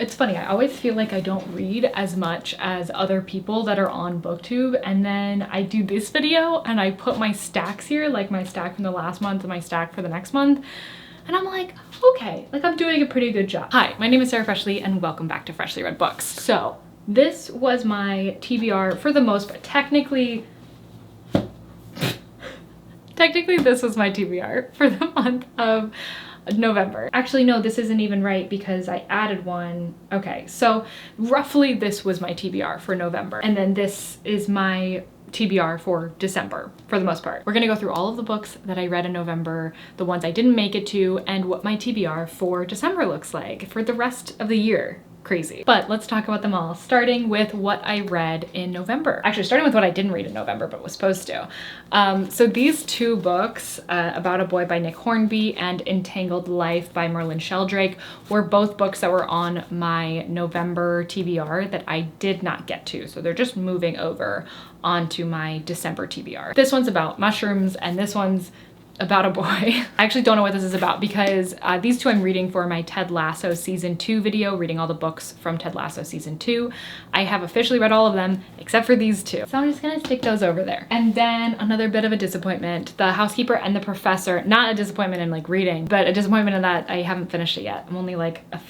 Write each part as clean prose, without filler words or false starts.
It's funny, I always feel like I don't read as much as other people that are on BookTube, and then I do this video and I put my stacks here, like my stack from the last month and my stack for the next month, and I'm like, okay, like I'm doing a pretty good job. Hi, my name is Sarah Freshly and welcome back to Freshly Read Books. So this was my TBR for the most part. Technically this was my TBR for the month of November. Actually, no, this isn't even right because I added one. Okay, so roughly this was my TBR for November. And then this is my TBR for December for the most part. We're gonna go through all of the books that I read in November, the ones I didn't make it to, and what my TBR for December looks like for the rest of the year. Crazy. But let's talk about them all, starting with what I read in November. Actually, starting with what I didn't read in November, but was supposed to. So these two books, About a Boy by Nick Hornby and Entangled Life by Merlin Sheldrake, were both books that were on my November TBR that I did not get to. So they're just moving over onto my December TBR. This one's about mushrooms and this one's about a boy. I actually don't know what this is about because these two I'm reading for my Ted Lasso season 2 video, reading all the books from Ted Lasso season 2. I have officially read all of them except for these two. So I'm just gonna stick those over there. And then another bit of a disappointment, The Housekeeper and the Professor. Not a disappointment in like reading, but a disappointment in that I haven't finished it yet. I'm only like a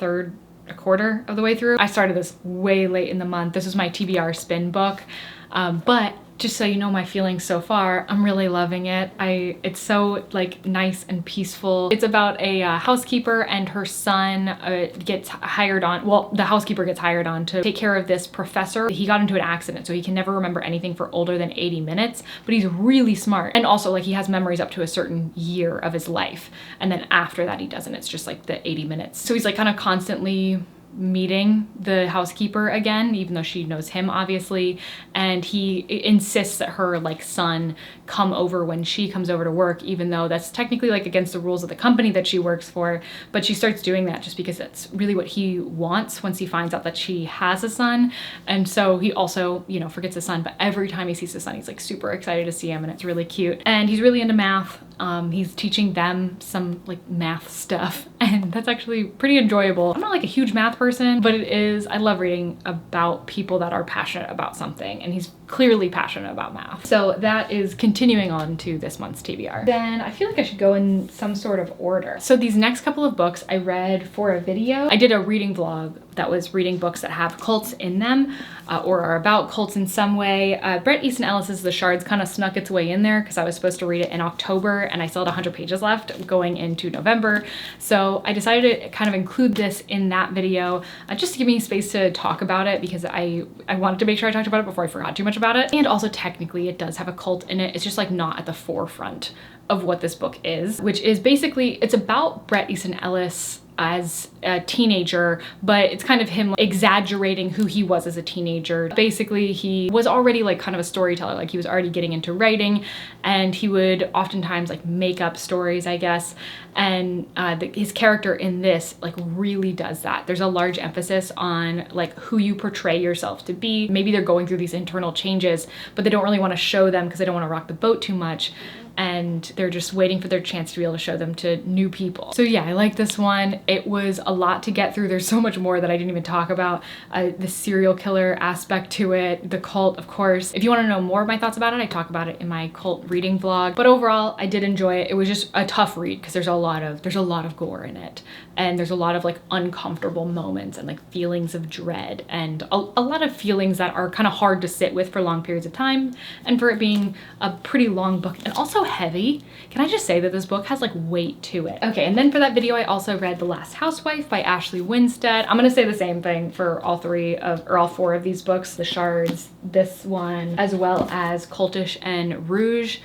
quarter of the way through. I started this way late in the month. This is my TBR spin book, but just so you know my feelings so far, I'm really loving it. It's so like nice and peaceful. It's about a housekeeper and her son gets hired on, well, the housekeeper gets hired on to take care of this professor. He got into an accident, so he can never remember anything for older than 80 minutes, but he's really smart. And also like he has memories up to a certain year of his life. And then after that he doesn't, it's just like the 80 minutes. So he's like kind of constantly meeting the housekeeper again, even though she knows him obviously, and he insists that her like son come over when she comes over to work, even though that's technically like against the rules of the company that she works for, but she starts doing that just because that's really what he wants once he finds out that she has a son. And so he also, you know, forgets his son, but every time he sees his son he's like super excited to see him, and it's really cute. And he's really into math. He's teaching them some like math stuff, and that's actually pretty enjoyable. I'm not like a huge math person, but it is, I love reading about people that are passionate about something, and he's clearly passionate about math. So that is continuing on to this month's TBR. Then I feel like I should go in some sort of order. So these next couple of books I read for a video. I did a reading vlog that was reading books that have cults in them or are about cults in some way. Bret, Easton, Ellis's The Shards kind of snuck its way in there because I was supposed to read it in October and I still had 100 pages left going into November. So I decided to kind of include this in that video just to give me space to talk about it, because I wanted to make sure I talked about it before I forgot too much about it. And also technically it does have a cult in it. It's just like not at the forefront of what this book is, which is basically, it's about Bret Easton Ellis as a teenager, but it's kind of him exaggerating who he was as a teenager. Basically, he was already like kind of a storyteller, like he was already getting into writing, and he would oftentimes like make up stories, I guess. And his character in this like really does that. There's a large emphasis on like who you portray yourself to be. Maybe they're going through these internal changes, but they don't really want to show them because they don't want to rock the boat too much. And they're just waiting for their chance to be able to show them to new people. So yeah, I like this one. It was a lot to get through. There's so much more that I didn't even talk about. The serial killer aspect to it, the cult, of course. If you want to know more of my thoughts about it, I talk about it in my cult reading vlog. But overall, I did enjoy it. It was just a tough read because there's a lot of gore in it. And there's a lot of like uncomfortable moments and like feelings of dread and a lot of feelings that are kind of hard to sit with for long periods of time, and for it being a pretty long book and also heavy. Can I just say that this book has like weight to it? Okay, and then for that video I also read The Last Housewife by Ashely Winstead. I'm gonna say the same thing for all four of these books, The Shards, this one, as well as Cultish and Rouge.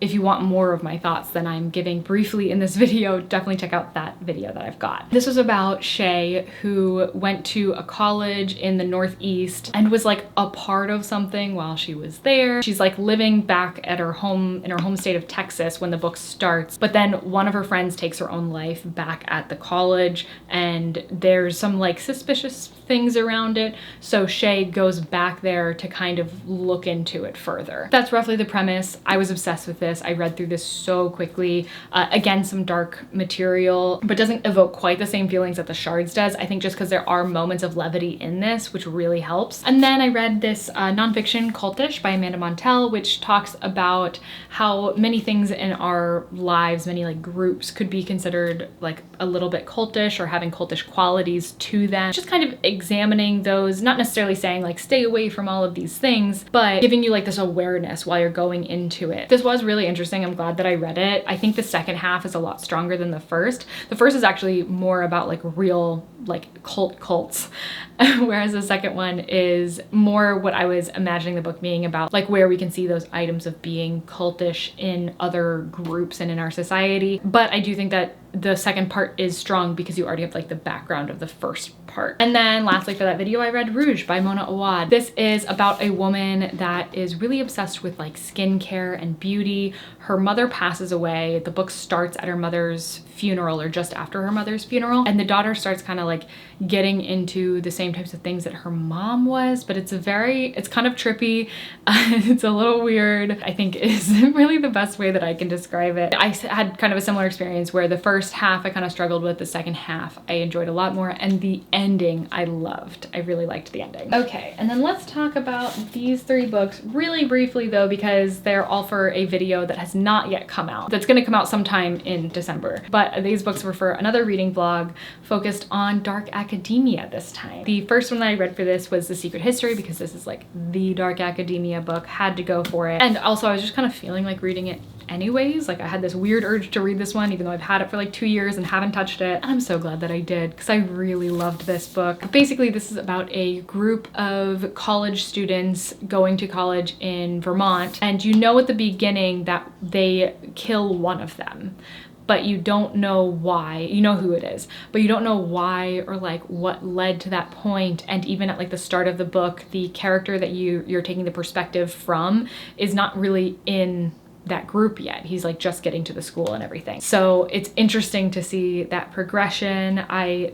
If you want more of my thoughts than I'm giving briefly in this video, definitely check out that video that I've got. This was about Shay, who went to a college in the Northeast and was like a part of something while she was there. She's like living back at her home, in her home state of Texas when the book starts, but then one of her friends takes her own life back at the college, and there's some like suspicious things around it. So Shay goes back there to kind of look into it further. That's roughly the premise. I was obsessed with it. this. I read through this so quickly. Again, some dark material, but doesn't evoke quite the same feelings that the Shards does. I think just because there are moments of levity in this, which really helps. And then I read this nonfiction Cultish by Amanda Montell, which talks about how many things in our lives, many like groups, could be considered like a little bit cultish or having cultish qualities to them. Just kind of examining those, not necessarily saying like stay away from all of these things, but giving you like this awareness while you're going into it. This was really interesting. I'm glad that I read it. I think the second half is a lot stronger than the first. The first is actually more about like real like cults, whereas the second one is more what I was imagining the book being about, like where we can see those items of being cultish in other groups and in our society. But I do think that the second part is strong because you already have like the background of the first part. And then lastly for that video, I read Rouge by Mona Awad. This is about a woman that is really obsessed with like skincare and beauty. Her mother passes away. The book starts at her mother's funeral or just after her mother's funeral. And the daughter starts kind of like getting into the same types of things that her mom was, but it's kind of trippy. It's a little weird, I think is really the best way that I can describe it. I had kind of a similar experience where the first half I kind of struggled with, the second half I enjoyed a lot more, and the ending I loved. I really liked the ending. Okay, and then let's talk about these three books really briefly though, because they're all for a video that has not yet come out. That's gonna come out sometime in December. But these books were for another reading vlog focused on dark academia this time. The first one that I read for this was The Secret History, because this is like the dark academia book, had to go for it. And also I was just kind of feeling like reading it anyways. Like I had this weird urge to read this one, even though I've had it for like 2 years and haven't touched it. And I'm so glad that I did, because I really loved this book. Basically, this is about a group of college students going to college in Vermont, and you know at the beginning that they kill one of them, but you don't know why. You know who it is, but you don't know why or like what led to that point. And even at like the start of the book, the character that you're taking the perspective from is not really in that group yet. He's like just getting to the school and everything. So it's interesting to see that progression. I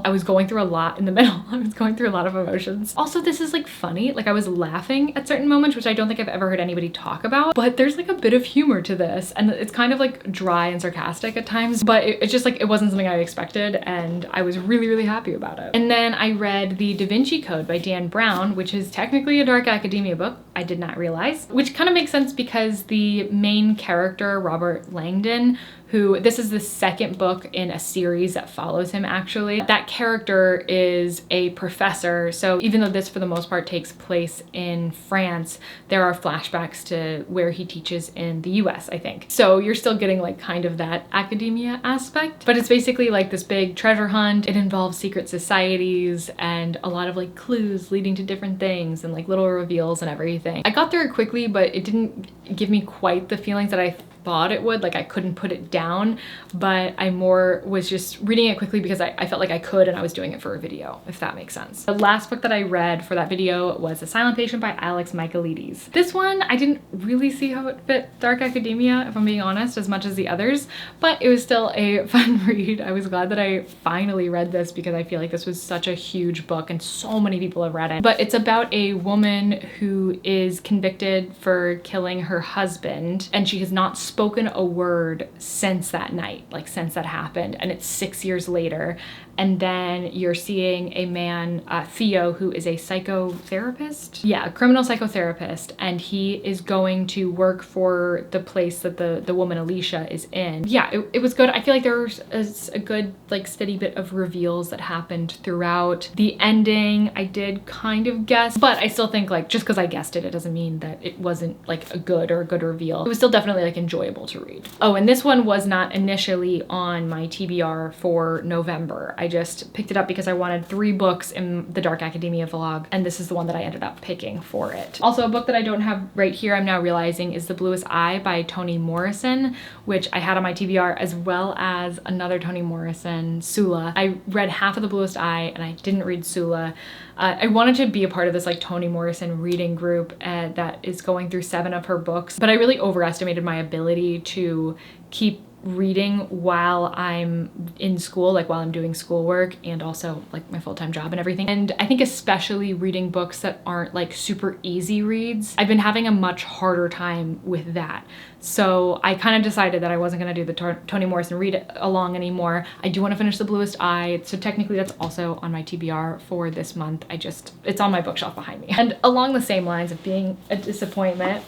was going through a lot in the middle. I was going through a lot of emotions. Also, this is like funny. Like I was laughing at certain moments, which I don't think I've ever heard anybody talk about, but there's like a bit of humor to this, and it's kind of like dry and sarcastic at times, but it's just like, it wasn't something I expected, and I was really, really happy about it. And then I read The DaVinci Code by Dan Brown, which is technically a dark academia book. I did not realize, which kind of makes sense because the main character, Robert Langdon, who this is the second book in a series that follows him actually. That character is a professor. So even though this for the most part takes place in France, there are flashbacks to where he teaches in the US, I think. So you're still getting like kind of that academia aspect, but it's basically like this big treasure hunt. It involves secret societies and a lot of like clues leading to different things and like little reveals and everything. I got through it quickly, but it didn't give me quite the feelings that I thought it would. Like I couldn't put it down, but I more was just reading it quickly because I felt like I could, and I was doing it for a video, if that makes sense. The last book that I read for that video was The Silent Patient by Alex Michaelides. This one, I didn't really see how it fit dark academia, if I'm being honest, as much as the others, but it was still a fun read. I was glad that I finally read this because I feel like this was such a huge book and so many people have read it. But it's about a woman who is convicted for killing her husband, and she has not spoken a word since that night, like since that happened, and it's 6 years later. And then you're seeing a man, Theo, who is a psychotherapist. Yeah, a criminal psychotherapist, and he is going to work for the place that the woman Alicia is in. Yeah, it was good. I feel like there was a good like steady bit of reveals that happened throughout. The ending I did kind of guess, but I still think like just because I guessed it, it doesn't mean that it wasn't like a good reveal. It was still definitely like enjoyable to read. Oh, and this one was not initially on my TBR for November. I just picked it up because I wanted 3 books in the Dark Academia vlog, and this is the one that I ended up picking for it. Also, a book that I don't have right here, I'm now realizing, is The Bluest Eye by Toni Morrison, which I had on my TBR, as well as another Toni Morrison, Sula. I read half of The Bluest Eye and I didn't read Sula. I wanted to be a part of this like Toni Morrison reading group that is going through 7 of her books, but I really overestimated my ability to keep reading while I'm in school, like while I'm doing schoolwork and also like my full-time job and everything. And I think especially reading books that aren't like super easy reads, I've been having a much harder time with that. So I kind of decided that I wasn't going to do the Toni Morrison read along anymore. I do want to finish The Bluest Eye, so technically that's also on my TBR for this month. It's on my bookshelf behind me. And along the same lines of being a disappointment,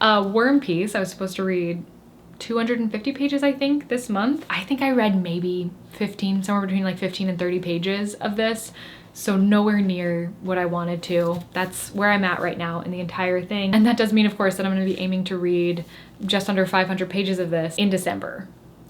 War and Peace, I was supposed to read 250 pages, I think, this month. I think I read maybe 15, somewhere between like 15 and 30 pages of this. So nowhere near what I wanted to. That's where I'm at right now in the entire thing. And that does mean, of course, that I'm gonna be aiming to read just under 500 pages of this in December.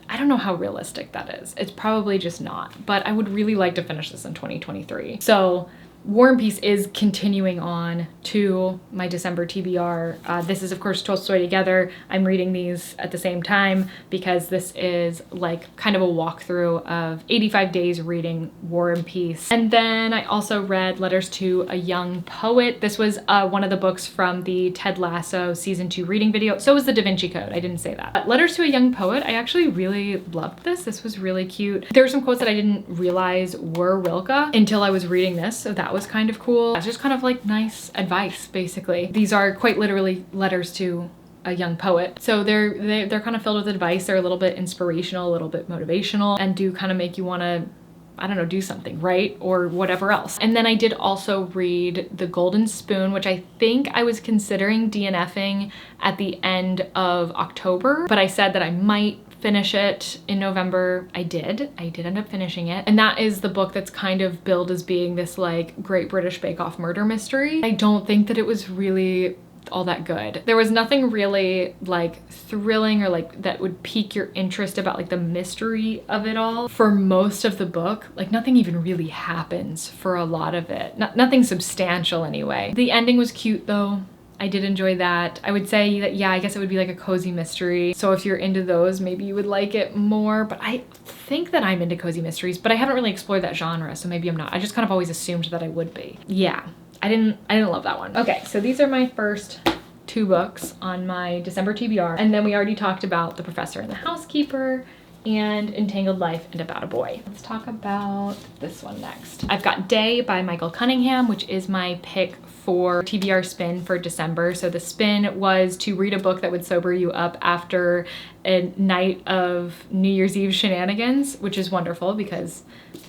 I don't know how realistic that is. It's probably just not, but I would really like to finish this in 2023. So War and Peace is continuing on to my December TBR. This is, of course, Tolstoy Together. I'm reading these at the same time because this is like kind of a walkthrough of 85 days reading War and Peace. And then I also read Letters to a Young Poet. This was one of the books from the Ted Lasso season 2 reading video. So was the DaVinci Code. I didn't say that. Letters to a Young Poet, I actually really loved this. This was really cute. There were some quotes that I didn't realize were Rilke until I was reading this, so that was kind of cool. It's just kind of like nice advice, basically. These are quite literally letters to a young poet. So they're kind of filled with advice. They're a little bit inspirational, a little bit motivational, and do kind of make you want to, I don't know, do something, right? Or whatever else. And then I did also read The Golden Spoon, which I think I was considering DNFing at the end of October, but I said that I might finish it in November. I did end up finishing it. And that is the book that's kind of billed as being this like Great British Bake Off murder mystery. I don't think that it was really all that good. There was nothing really like thrilling or like that would pique your interest about like the mystery of it all. For most of the book, like nothing even really happens for a lot of it. Nothing substantial anyway. The ending was cute though. I did enjoy that. I would say that, yeah, I guess it would be like a cozy mystery. So if you're into those, maybe you would like it more, but I think that I'm into cozy mysteries, but I haven't really explored that genre, so maybe I'm not. I just kind of always assumed that I would be. Yeah, I didn't love that one. Okay, so these are my first 2 books on my December TBR. And then we already talked about The Professor and the Housekeeper and Entangled Life and About a Boy. Let's talk about this one next. I've got Day by Michael Cunningham, which is my pick for TBR spin for December. So the spin was to read a book that would sober you up after a night of New Year's Eve shenanigans, which is wonderful because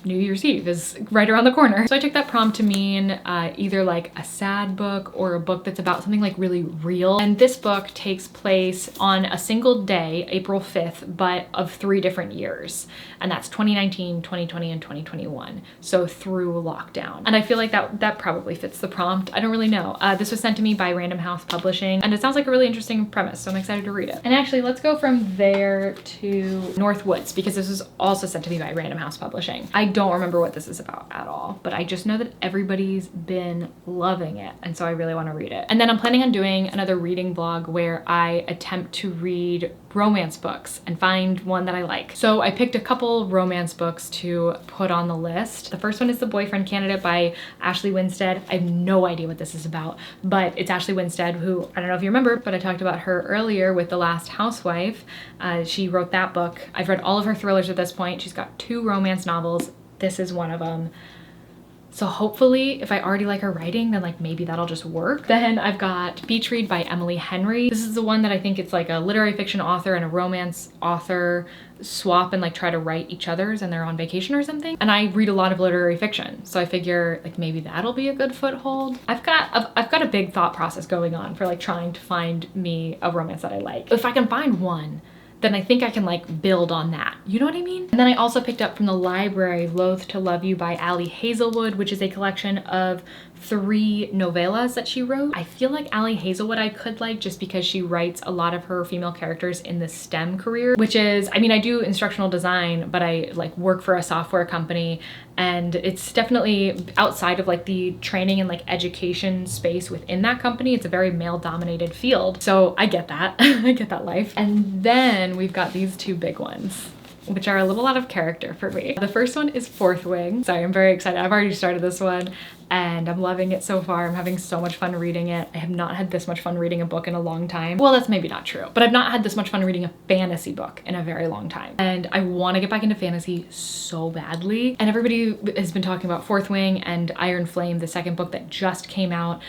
New Year's Eve is right around the corner. So I took that prompt to mean either like a sad book or a book that's about something like really real. And this book takes place on a single day, April 5th, but of 3 different years. And that's 2019, 2020, and 2021. So through lockdown. And I feel like that probably fits the prompt. I don't really know. This was sent to me by Random House Publishing, and it sounds like a really interesting premise, so I'm excited to read it. And actually, let's go from there to North Woods, because this was also sent to me by Random House Publishing. I don't remember what this is about at all, but I just know that everybody's been loving it, and so I really want to read it. And then I'm planning on doing another reading vlog where I attempt to read romance books and find one that I like. So I picked a couple romance books to put on the list. The first one is The Boyfriend Candidate by Ashely Winstead. I have no idea what this is about, but it's Ashely Winstead, who, I don't know if you remember, but I talked about her earlier with The Last Housewife. She wrote that book. I've read all of her thrillers at this point. She's got 2 romance novels. This is one of them. So hopefully, if I already like her writing, then like maybe that'll just work. Then I've got Beach Read by Emily Henry. This is the one that I think it's like a literary fiction author and a romance author swap and like try to write each other's and they're on vacation or something. And I read a lot of literary fiction, so I figure like maybe that'll be a good foothold. I've got a big thought process going on for like trying to find me a romance that I like. If I can find one, then I think I can like build on that. You know what I mean? And then I also picked up from the library Loath to Love You by Ali Hazelwood, which is a collection of 3 novellas that she wrote. I feel like Ali Hazelwood I could like just because she writes a lot of her female characters in the STEM career, which is, I mean, I do instructional design, but I like work for a software company, and it's definitely outside of like the training and like education space within that company. It's a very male dominated field. So I get that. I get that life. And then we've got these 2 big ones. which are a little out of character for me. The first one is Fourth Wing. Sorry, I'm very excited. I've already started this one and I'm loving it so far. I'm having so much fun reading it. I have not had this much fun reading a book in a long time. Well, that's maybe not true, but I've not had this much fun reading a fantasy book in a very long time. And I want to get back into fantasy so badly. And everybody has been talking about Fourth Wing and Iron Flame, the second book that just came out.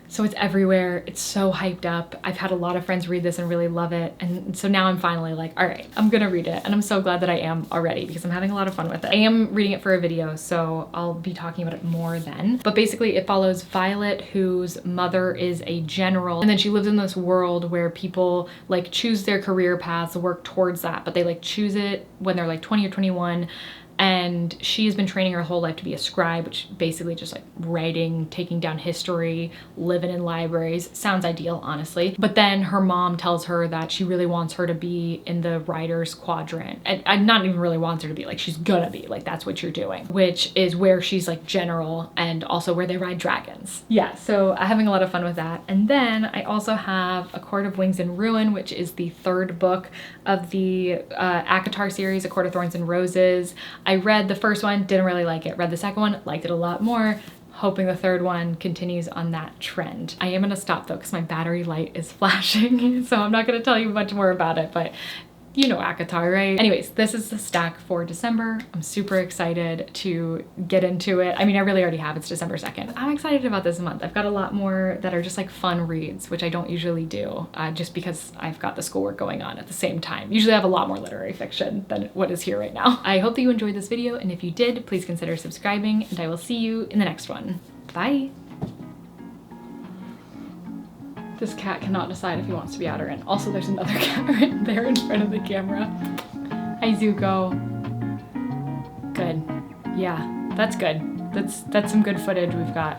So it's everywhere. It's so hyped up. I've had a lot of friends read this and really love it. And so now I'm finally like, all right, I'm gonna read it. And I'm so glad that I am already because I'm having a lot of fun with it. I am reading it for a video, so I'll be talking about it more then. But basically it follows Violet, whose mother is a general. And then she lives in this world where people like choose their career paths, work towards that, but they like choose it when they're like 20 or 21. And she has been training her whole life to be a scribe, which basically just like writing, taking down history, living in libraries. Sounds ideal, honestly. But then her mom tells her that she really wants her to be in the writer's quadrant. And not even really wants her to be, like she's gonna be, like that's what you're doing. Which is where she's like general and also where they ride dragons. Yeah, so I'm having a lot of fun with that. And then I also have A Court of Wings and Ruin, which is the third book of the ACOTAR series, A Court of Thorns and Roses. I read the first one, didn't really like it. Read the second one, liked it a lot more. Hoping the third one continues on that trend. I am gonna stop though because my battery light is flashing, so I'm not gonna tell you much more about it, but you know ACOTAR, right? Anyways, this is the stack for December. I'm super excited to get into it. I mean, I really already have, it's December 2nd. I'm excited about this month. I've got a lot more that are just like fun reads, which I don't usually do, just because I've got the schoolwork going on at the same time. Usually I have a lot more literary fiction than what is here right now. I hope that you enjoyed this video, and if you did, please consider subscribing, and I will see you in the next one. Bye. This cat cannot decide if he wants to be out or in. Also, there's another cat right there in front of the camera. Hi, Zuko. Good. Yeah, that's good. That's some good footage we've got.